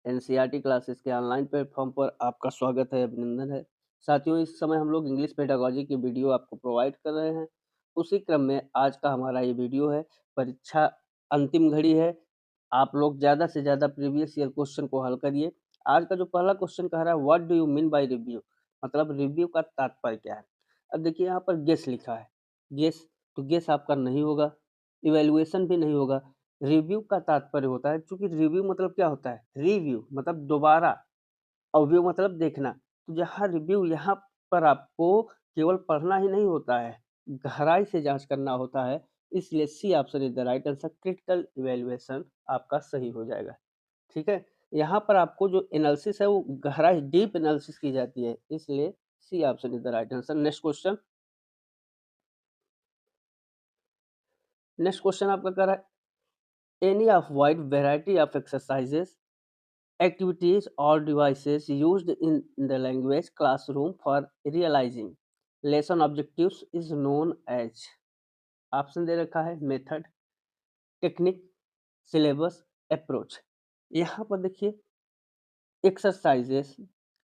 NCERT classes के online platform पर आपका स्वागत है, अभिनंदन है। साथियों, इस समय हम लोग इंग्लिश पेडागॉजी की वीडियो आपको प्रोवाइड कर रहे हैं। उसी क्रम में आज का हमारा ये वीडियो है, परीक्षा अंतिम घड़ी है। आप लोग ज़्यादा से ज़्यादा प्रीवियस ईयर क्वेश्चन को हल करिए। आज का जो पहला क्वेश्चन कह रहा है, what do you mean by review? मतलब रिव्यू का तात्पर्य क्या है? अब देखिए यहाँ पर गेस लिखा है। गेस, तो गेस आपका नहीं होगा, इवैल्यूएशन भी नहीं होगा। रिव्यू का तात्पर्य होता है, चूँकि रिव्यू मतलब क्या होता है? रिव्यू मतलब दोबारा और व्यू मतलब देखना। तो जहाँ रिव्यू यहाँ पर आपको केवल पढ़ना ही नहीं होता है, गहराई से जाँच करना होता है। इसलिए C option is the right answer, critical evaluation आपका सही हो जाएगा। ठीक है? यहाँ पर आपको जो एनालिसिस है वो गहराई डीप एनालिसिस की जाती है, इसलिए C option is the right answer. Next question आपका कह रहा है, any of wide variety of exercises activities or devices used in the language classroom for realizing lesson objectives is known as। Option दे रखा है मेथड, टेक्निक, सिलेबस, अप्रोच। यहाँ पर देखिए एक्सरसाइजेस,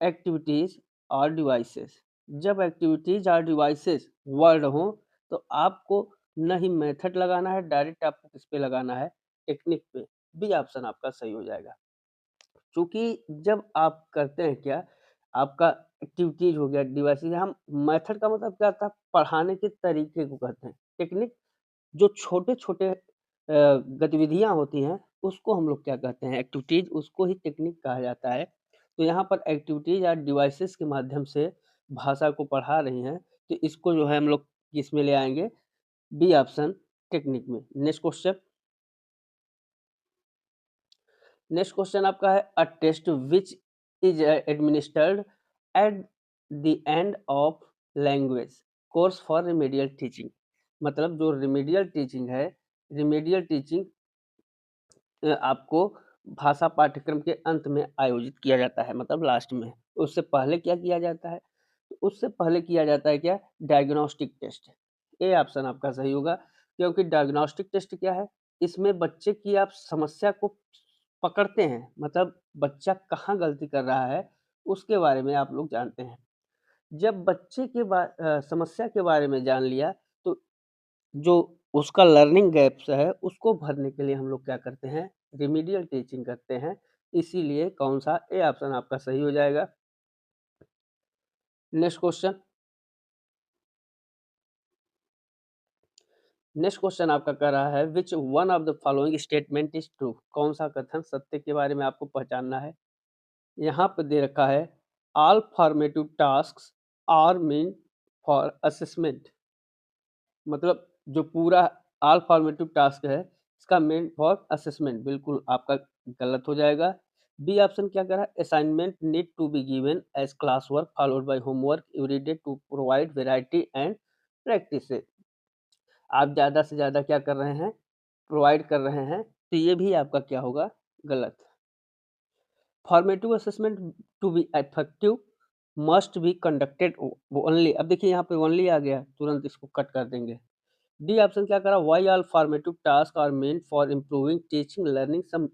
एक्टिविटीज और डिवाइसेस। जब एक्टिविटीज और डिवाइसेस वर्ड हो तो आपको न ही मेथड लगाना है, डायरेक्ट आपको किस पे लगाना है? टेक्निक पे। बी ऑप्शन आपका सही हो जाएगा। चूँकि जब आप करते हैं क्या, आपका एक्टिविटीज़ हो गया, डिवाइसेज़, हम मेथड का मतलब क्या था? पढ़ाने के तरीके को कहते हैं। टेक्निक जो छोटे-छोटे गतिविधियाँ होती हैं, उसको हम लोग क्या कहते हैं? एक्टिविटीज़, उसको ही टेक्निक कहा जाता है। तो यहाँ पर एक्टिविटीज़ या डिवाइसेज़ के माध्यम से भाषा को पढ़ा रही हैं, तो इसको जो है हम लोग किसमें ले आएँगे? बी ऑप्शन, टेक्निक में। नेक्स्ट क्वेश्चन आपका है, a test which is administered at the end of language course for remedial teaching. मतलब जो रिमेडियल टीचिंग है, रिमेडियल टीचिंग आपको भाषा पाठ्यक्रम के अंत में आयोजित किया जाता है, मतलब लास्ट में। उससे पहले क्या किया जाता है? उससे पहले किया जाता है क्या? Diagnostic test. ए ऑप्शन आपका सही होगा, क्योंकि डायग्नोस्टिक टेस्ट क्या है? इसमें बच्चे की आप समस्या को पकड़ते हैं, मतलब बच्चा कहाँ गलती कर रहा है, उसके बारे में आप लोग जानते हैं। जब बच्चे के समस्या के बारे में जान लिया, तो जो उसका लर्निंग गैप्स है, उसको भरने के लिए हम लोग क्या करते हैं? रिमीडियल टीचिंग करते हैं। इसीलिए कौन-सा? ए ऑप्शन आपका सही हो जाएगा। Next question. नेक्स्ट क्वेश्चन आपका कह रहा है, which one of the following statement is true? कौन सा कथन सत्य के बारे में आपको पहचानना है? यहाँ पे दे रखा है, all formative tasks are mean for assessment. मतलब जो पूरा ऑल फॉर्मेटिव टास्क है, इसका मेन फॉर असेसमेंट। बिल्कुल आपका गलत हो जाएगा। बी ऑप्शन क्या कह रहा है? Assignment need to be given as class work followed by homework every day to provide variety and practice. आप ज़्यादा से ज़्यादा क्या कर रहे हैं? प्रोवाइड कर रहे हैं, तो ये भी आपका क्या होगा? गलत। Formative assessment to be effective must be conducted only. अब देखिए यहाँ पे ओनली आ गया, तुरंत इसको कट कर देंगे। डी ऑप्शन क्या करा? Why all formative task are meant for improving teaching learning, some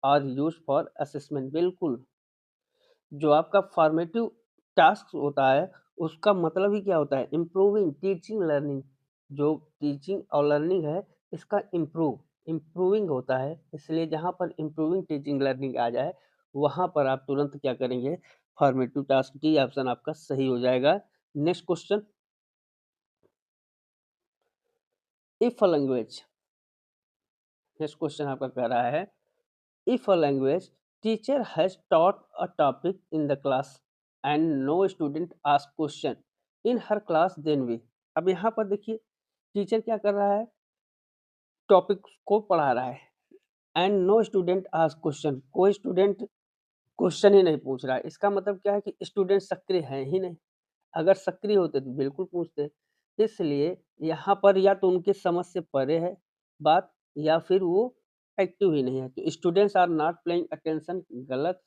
are used for assessment. बिल्कुल, जो आपका फॉर्मेटिव टास्क होता है, उसका मतलब ही क्या होता है? Improving teaching learning. जो टीचिंग और लर्निंग है, इसका इम्प्रूविंग होता है। इसलिए जहाँ पर इम्प्रूविंग टीचिंग लर्निंग आ जाए, वहाँ पर आप तुरंत क्या करेंगे? Formative task. डी ऑप्शन आपका सही हो जाएगा। Next question, if a language. Next question आपका कह रहा है, if a language teacher has taught a topic in the class and no student ask question in her class, then we। अब यहाँ पर देखिए टीचर क्या कर रहा है? टॉपिक को पढ़ा रहा है and no student ask question. कोई स्टूडेंट क्वेश्चन ही नहीं पूछ रहा है। इसका मतलब क्या है कि स्टूडेंट सक्रिय है ही नहीं। अगर सक्रिय होते तो बिल्कुल पूछते। इसलिए यहाँ पर या तो उनकी समझ से परे है बात, या फिर वो एक्टिव ही नहीं है। तो students are not playing attention, गलत।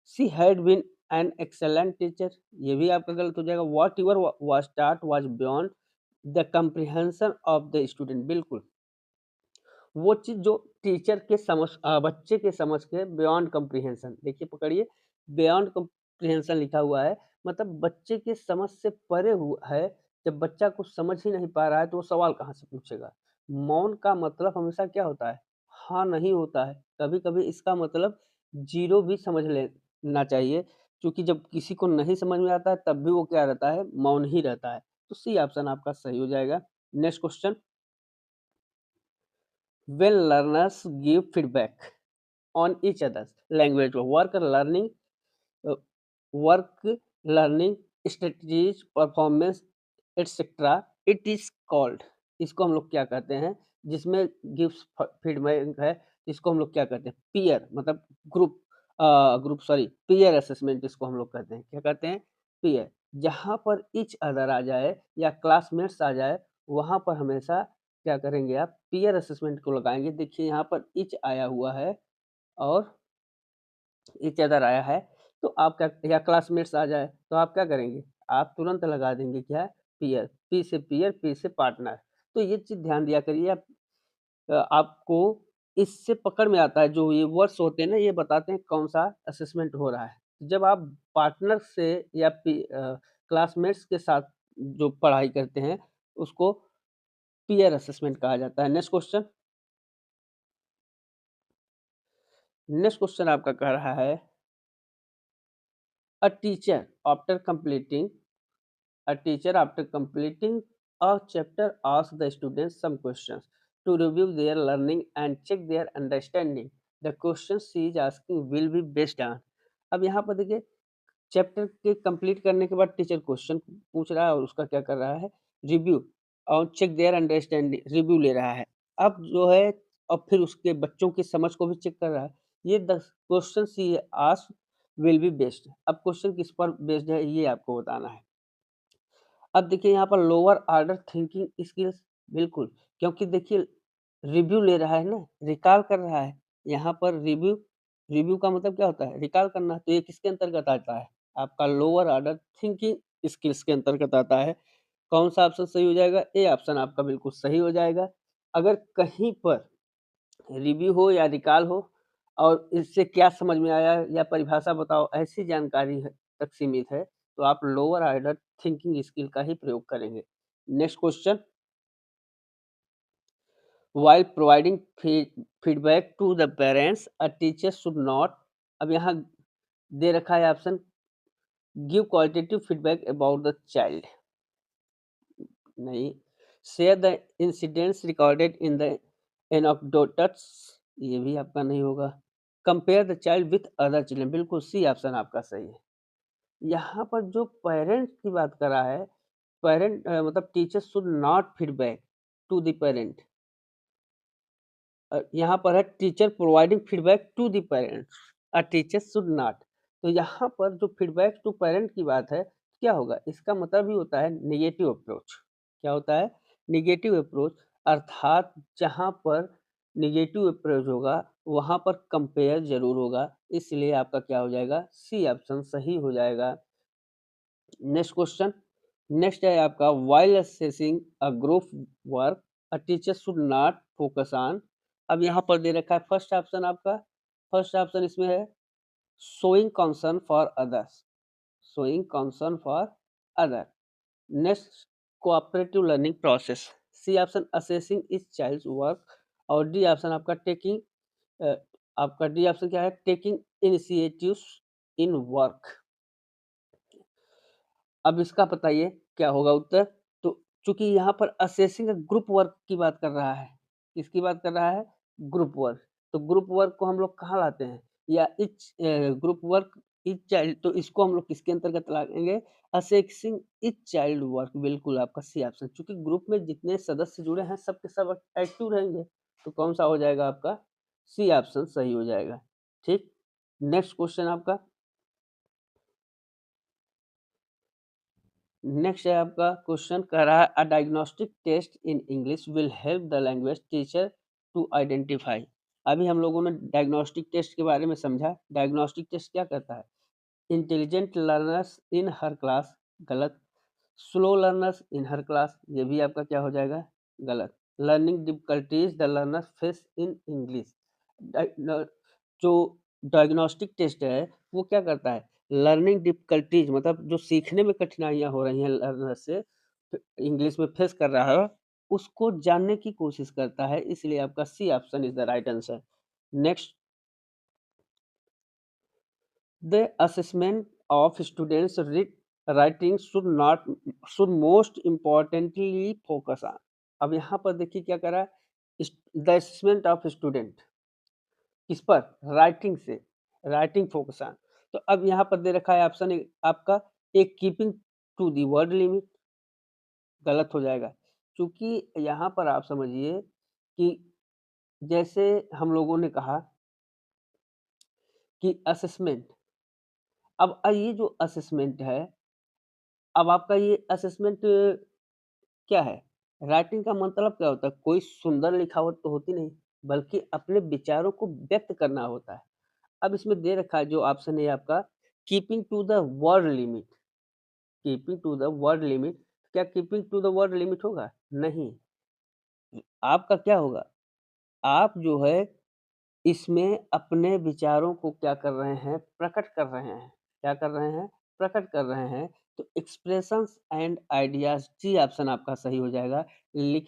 She had been an excellent teacher, ये भी आपका गलत हो जाएगा। What your was taught was beyond the comprehension of the student. बिल्कुल, वो चीज़ जो टीचर के समझ बच्चे के समझ के बियॉन्ड कम्प्रीहेंशन, देखिए पकड़िए, बियॉन्ड कम्प्रीहेंशन लिखा हुआ है, मतलब बच्चे के समझ से परे हुआ है। जब बच्चा कुछ समझ ही नहीं पा रहा है तो वो सवाल कहाँ से पूछेगा? मौन का मतलब हमेशा क्या होता है? हाँ नहीं होता है। कभी-कभी इसका मतलब ज़ीरो भी समझ लेना चाहिए, क्योंकि जब किसी को नहीं समझ में आता है तब भी वो क्या रहता है? मौन ही रहता है। तो सी ऑप्शन आपका सही हो जाएगा। Next question, when learners give feedback on each other's language uh, work learning strategies performance etc, it is called, इसको हम लोग क्या कहते हैं? जिसमें गिव्स फीडबैक है, इसको हम लोग क्या कहते हैं? पीयर, मतलब group, group sorry peer assessment, इसको हम लोग कहते हैं, क्या कहते हैं? पीयर। जहाँ पर ईच अदर आ जाए या क्लासमेट्स आ जाए, वहाँ पर हमेशा क्या करेंगे आप? पीयर असेसमेंट को लगाएंगे। देखिए यहाँ पर ईच आया हुआ है और ईच अदर आया है, तो आप क्या, या क्लासमेट्स आ जाए तो आप क्या करेंगे? आप तुरंत लगा देंगे क्या? पीयर। पी से पीयर, पी से पार्टनर। तो ये चीज़ ध्यान दिया करिए आप। आपको इससे पकड़ में आता है, जो ये वर्ड्स होते हैं ना, ये बताते हैं कौन-सा असेसमेंट हो रहा है। जब आप पार्टनर से या क्लासमेट्स के साथ जो पढ़ाई करते हैं, उसको पीयर असेसमेंट कहा जाता है। नेक्स्ट क्वेश्चन, नेक्स्ट क्वेश्चन आपका कह रहा है, a teacher after completing A teacher, after completing a chapter, asks the students some questions to review their learning and check their understanding. The questions she is asking will be based on. अब यहाँ पर देखिए, chapter के complete करने के बाद teacher question पूछ रहा है और उसका क्या कर रहा है? रिव्यू और चेक देयर अंडरस्टैंडिंग, रिव्यू ले रहा है। अब जो है, और फिर उसके बच्चों की समझ को भी चेक कर रहा है। ये 10 question he asked will be based. अब क्वेश्चन किस पर बेस्ड है, ये आपको बताना है। अब देखिए यहाँ पर लोअर ऑर्डर थिंकिंग स्किल्स, बिल्कुल, क्योंकि देखिए रिव्यू ले रहा है ना, रिकॉल कर रहा है। यहाँ पर रिव्यू, रिव्यू का मतलब क्या होता है? रिकॉल करना। तो ये किसके अंतर्गत आता है? आपका लोअर ऑर्डर थिंकिंग स्किल्स के अंतर्गत आता है। कौन-सा ऑप्शन सही हो जाएगा? ए ऑप्शन आपका बिल्कुल सही हो जाएगा। अगर कहीं पर रिव्यू हो या रिकॉल हो और इससे क्या समझ में आया या परिभाषा बताओ, ऐसी जानकारी है तक सीमित है, तो आप लोअर ऑर्डर थिंकिंग स्किल का ही प्रयोग करेंगे। Next question, while providing feedback to the parents a teacher should not, अब यहाँ दे रखा है option, give qualitative feedback about the child, नहीं, share the incidents recorded in the anecdotes, ये भी आपका नहीं होगा। Compare the child with other children, बिल्कुल सी ऑप्शन आपका सही है। यहाँ पर जो पेरेंट्स की बात कर रहा है, पेरेंट मतलब teacher should not feedback to the parent, यहाँ पर है teacher providing feedback to the parents, a teacher should not. तो यहाँ पर जो फीडबैक टू पेरेंट की बात है, क्या होगा? इसका मतलब ही होता है नेगेटिव अप्रोच। क्या होता है? नेगेटिव अप्रोच, अर्थात जहाँ पर नेगेटिव अप्रोच होगा, वहाँ पर कंपेयर ज़रूर होगा। इसलिए आपका क्या हो जाएगा? सी ऑप्शन सही हो जाएगा। नेक्स्ट क्वेश्चन, नेक्स्ट है आपका, while assessing a group work a teacher should not focus on, अब यहाँ पर दे रखा है फर्स्ट ऑप्शन आपका, फर्स्ट ऑप्शन इसमें है showing concern for others, showing concern for other. Next, cooperative learning process, C option assessing each child's work, और डी ऑप्शन आपका टेकिंग, आपका डी ऑप्शन क्या है? Taking initiatives in work. अब इसका बताइए क्या होगा उत्तर? तो चूँकि यहाँ पर असेसिंग ग्रुप वर्क की बात कर रहा है, किसकी बात कर रहा है? Group work. तो ग्रुप वर्क को हम लोग कहाँ लाते हैं? या ग्रुप वर्क ईच चाइल्ड, तो इसको हम लोग किसके अंतर्गत लाएँगे? असेसिंग ईच चाइल्ड वर्क, बिल्कुल आपका सी ऑप्शन। चूँकि ग्रुप में जितने सदस्य जुड़े हैं सब के सब एक्टिव रहेंगे, तो कौन-सा हो जाएगा आपका? सी ऑप्शन सही हो जाएगा। ठीक? नेक्स्ट क्वेश्चन आपका, नेक्स्ट है आपका क्वेश्चन, कह रहा है, a diagnostic test in English will help the language teacher to identify. अभी हम लोगों ने डायग्नोस्टिक टेस्ट के बारे में समझा। डायग्नोस्टिक टेस्ट क्या करता है? Intelligent learners in her class, गलत। Slow learners in her class, ये भी आपका क्या हो जाएगा? गलत। Learning difficulties the learner face in English. जो डायग्नोस्टिक टेस्ट है वो क्या करता है, लर्निंग डिफिकल्टीज मतलब जो सीखने में कठिनाइयां हो रही हैं लर्नर से, इंग्लिश में फेस कर रहा है, उसको जानने की कोशिश करता है, इसलिए आपका C option is the right answer. Next, the assessment of students writing should most importantly focus on. अब यहाँ पर देखिए क्या कर रहा है, द असेसमेंट ऑफ स्टूडेंट किस पर, राइटिंग से, राइटिंग फोकस ऑन। तो अब यहाँ पर दे रखा है ऑप्शन आपका, एक keeping to the word limit, गलत हो जाएगा, क्योंकि यहाँ पर आप समझिए कि जैसे हम लोगों ने कहा कि असेसमेंट, अब ये जो असेसमेंट है, अब आपका ये असेसमेंट क्या है? राइटिंग का मतलब क्या होता है? कोई सुंदर लिखावट तो होती नहीं, बल्कि अपने विचारों को व्यक्त करना होता है। अब इसमें दे रखा है जो ऑप्शन है आपका, keeping to the word limit, keeping to the word limit, क्या keeping to the word limit होगा? नहीं। आपका क्या होगा? आप जो है इसमें अपने विचारों को क्या कर रहे हैं? प्रकट कर रहे हैं। क्या कर रहे हैं? प्रकट कर रहे हैं। तो expressions and ideas, D option आपका सही हो जाएगा।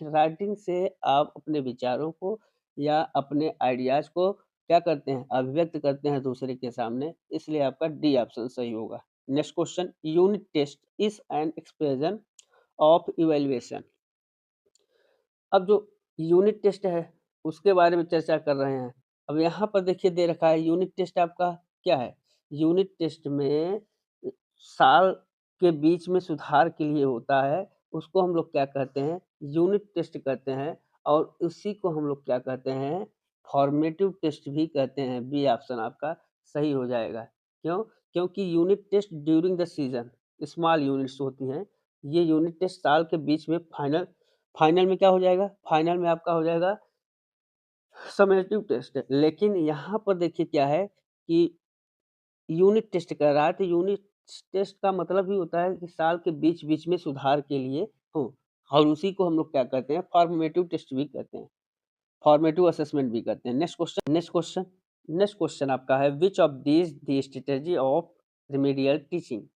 राइटिंग से आप अपने विचारों को या अपने आइडियाज़ को क्या करते हैं? अभिव्यक्त करते हैं दूसरे के सामने, इसलिए आपका डी ऑप्शन सही होगा। Next question, unit test is an expression of evaluation. अब जो यूनिट टेस्ट है, उसके बारे में चर्चा कर रहे हैं। अब यहाँ पर देखिए दे रखा है यूनिट टेस्ट आपका क्या है? यूनिट टेस्ट में साल के बीच में सुधार के लिए होता है, उसको हम लोग क्या कहते हैं? यूनिट टेस्ट कहते हैं, और उसी को हम लोग क्या कहते हैं? फॉर्मेटिव टेस्ट भी कहते हैं। बी ऑप्शन आपका सही हो जाएगा। क्यों? क्योंकि unit test during the season small units होती हैं। ये यूनिट टेस्ट साल के बीच में फाइनल फाइनल में क्या हो जाएगा? फाइनल में आपका हो जाएगा समेटिव टेस्ट। लेकिन यहाँ पर देखिए क्या है कि यूनिट टेस्ट कर रहा है, तो यूनिट टेस्ट का मतलब ही होता है कि साल के बीच-बीच में सुधार के लिए हो, और उसी को हम लोग क्या कहते हैं? फॉर्मेटिव टेस्ट भी कहते हैं, फॉर्मेटिव असेसमेंट भी कहते हैं। नेक्स्ट क्वेश्चन आपका है, which of these the strategy of remedial teaching.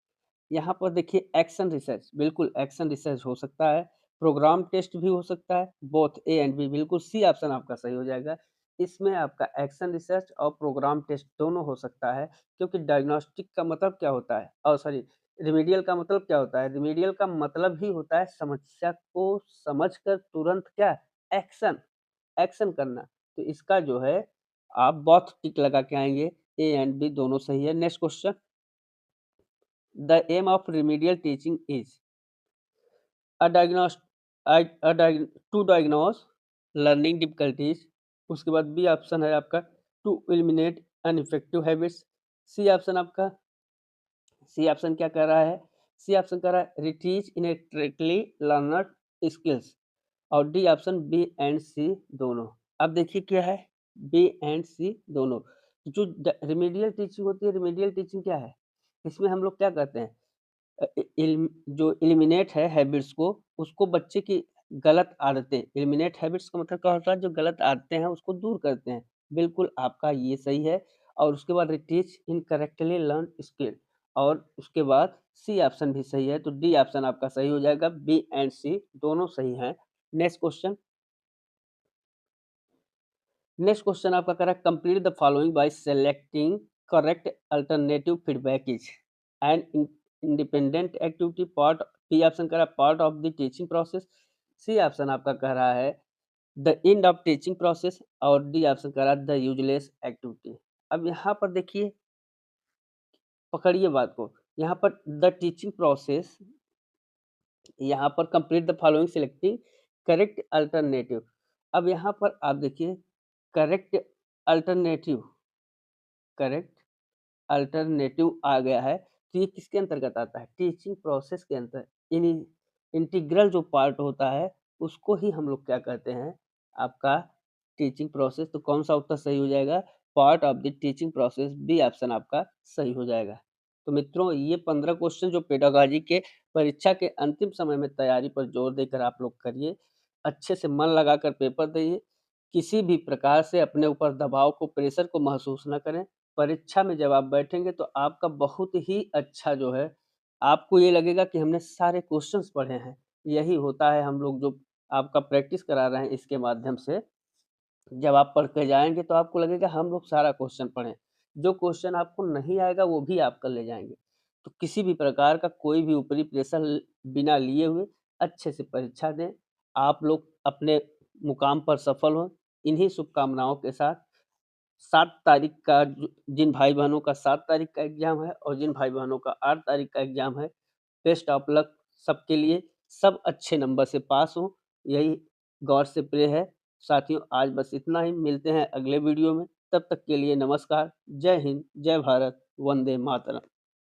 यहाँ पर देखिए एक्शन रिसर्च, बिल्कुल एक्शन रिसर्च हो सकता है, प्रोग्राम टेस्ट भी हो सकता है, बोथ ए एंड बी, बिल्कुल सी ऑप्शन आपका सही हो जाएगा। इसमें आपका एक्शन रिसर्च और प्रोग्राम टेस्ट दोनों हो सकता है, क्योंकि डायग्नोस्टिक का मतलब क्या होता है, सॉरी, रिमेडियल का मतलब क्या होता है? रिमेडियल का मतलब ही होता है समस्या को समझकर तुरंत क्या, एक्शन, एक्शन करना। तो इसका जो है आप बोथ टिक लगा के आएंगे, ए एंड बी दोनों सही है। Next question, the aim of remedial teaching is a diagnose to diagnose learning difficulties। उसके बाद बी ऑप्शन है आपका, to eliminate ineffective habits. C option आपका, सी ऑप्शन क्या कह रहा है? सी ऑप्शन कह रहा है रिटीच इनएक्ट्रेटली लर्नर स्किल्स। और डी ऑप्शन बी एंड सी दोनों। अब देखिए क्या है, बी एंड सी दोनों। जो रिमेडियल टीचिंग होती है, रिमेडियल टीचिंग क्या है? इसमें हम लोग क्या करते हैं, जो एलिमिनेट है हैबिट्स को, उसको बच्चे की गलत आदतें, एलिमिनेट हैबिट्स का मतलब क्या होता है? जो गलत आदतें हैं उसको दूर करते हैं। बिल्कुल आपका ये सही है। और उसके बाद teach in correctly learn skill, और उसके बाद सी ऑप्शन भी सही है, तो डी ऑप्शन आपका सही हो जाएगा। बी एंड सी दोनों सही हैं। नेक्स्ट क्वेश्चन, आपका कह रहा है complete the following by selecting correct alternative feedback is an independent activity part. B option कह रहा है part of the teaching process. C option आपका कह रहा है the end of teaching process, और डी ऑप्शन कह रहा है द यूजलेस एक्टिविटी। अब यहाँ पर देखिए, पकड़िए बात को, यहाँ पर द टीचिंग प्रोसेस, यहाँ पर complete the following selecting correct alternative. अब यहाँ पर आप देखिए, करेक्ट अल्टरनेटिव, करेक्ट अल्टरनेटिव आ गया है, तो ये किसके अंतर्गत आता है? टीचिंग प्रोसेस के अंतर, यानी इंटीग्रल जो पार्ट होता है उसको ही हम लोग क्या कहते हैं? आपका टीचिंग प्रोसेस। तो कौन सा उत्तर सही हो जाएगा? Part of the teaching process, B option आपका सही हो जाएगा। तो मित्रों, ये 15 क्वेश्चन जो पेडागॉजी के परीक्षा के अंतिम समय में तैयारी पर जोर देकर आप लोग करिए। अच्छे से मन लगाकर पेपर दिए। किसी भी प्रकार से अपने ऊपर दबाव को, प्रेशर को महसूस ना करें। परीक्षा में जब आप बैठेंगे तो आपका बहुत ही अच्छा जो है, आपको ये लगेगा कि हमने सारे क्वेश्चन्स पढ़े हैं। यही होता है हम लोग जो आपका प्रैक्टिस करा रहे हैं इसके माध्यम से, जब आप पढ़ के जाएँगे तो आपको लगेगा हम लोग सारा क्वेश्चन पढ़े। जो क्वेश्चन आपको नहीं आएगा वो भी आप कर ले जाएँगे। तो किसी भी प्रकार का कोई भी ऊपरी प्रेशर बिना लिए हुए अच्छे से परीक्षा दें। आप लोग अपने मुकाम पर सफल हों। इन्हीं शुभकामनाओं के साथ 7 तारीख का जिन भाई-बहनों का 7 तारीख का एग्ज़ाम है और जिन भाई-बहनों का 8 तारीख का एग्ज़ाम है, बेस्ट ऑफ लक सबके लिए। सब अच्छे नंबर से पास हों, यही गॉड से प्रे है। साथियों, आज बस इतना ही, मिलते हैं अगले वीडियो में। तब तक के लिए नमस्कार। जय हिंद, जय भारत, वंदे मातरम।